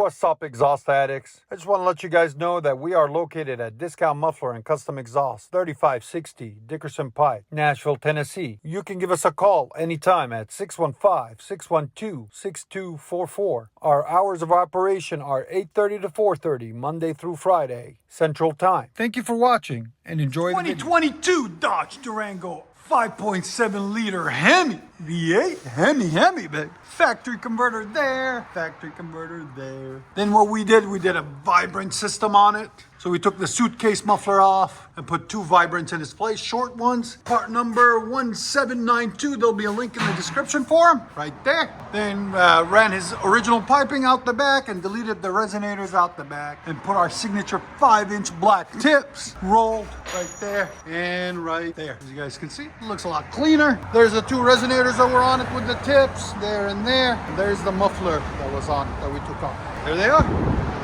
What's up, exhaust addicts? I just want to let you guys know that we are located at Discount Muffler and Custom Exhaust, 3560 Dickerson Pike, Nashville, Tennessee. You can give us a call anytime at 615-612-6244. Our hours of operation are 8:30 to 4:30, Monday through Friday, Central Time. Thank you for watching and enjoy the video. 2022 Dodge Durango 5.7 liter HEMI V8 HEMI, baby. Factory converter there, factory converter there. Then what we did a vibrant system on it. So we took the suitcase muffler off and put two vibrants in its place, short ones. Part number 1792, there'll be a link in the description for them, right there. Then ran his original piping out the back and deleted the resonators out the back and put our signature 5-inch black tips, rolled right there and right there. As you guys can see, it looks a lot cleaner. There's the two resonators that were on it with the tips, there and there. And there's the muffler that was on it that we took off. There they are.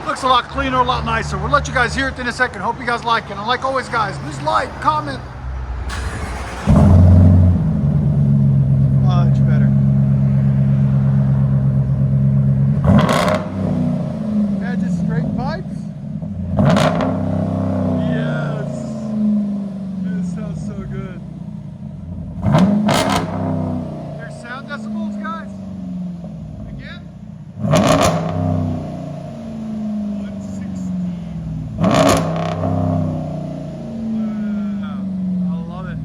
Looks a lot cleaner, a lot nicer. We'll let you guys hear it in a second. Hope you guys like it. And like always, guys, please like, comment. Much better. Yeah, just straight pipes. Yes. This sounds so good. There's sound decibels, guys. Again. 160. Wow, I love it.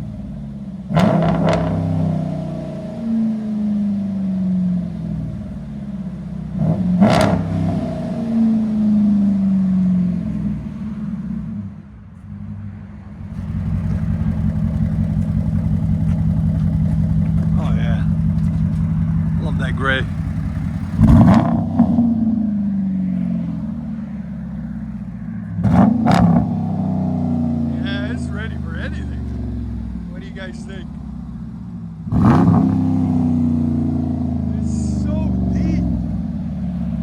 Oh yeah, love that gray. Yeah, it's ready for anything. What do you guys think? It's so deep.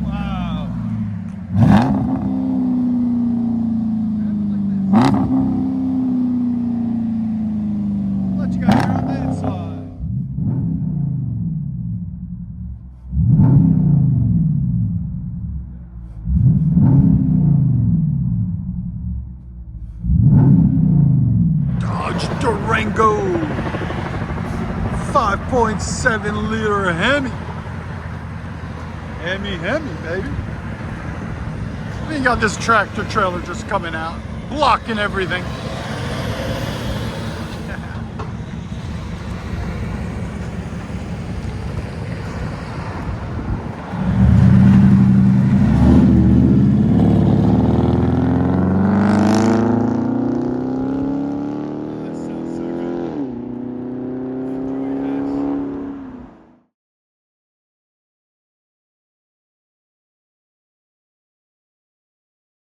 Wow. Let you guys hear on the inside. Dodge Durango 5.7 liter HEMI. HEMI, baby. We got this tractor trailer just coming out, blocking everything.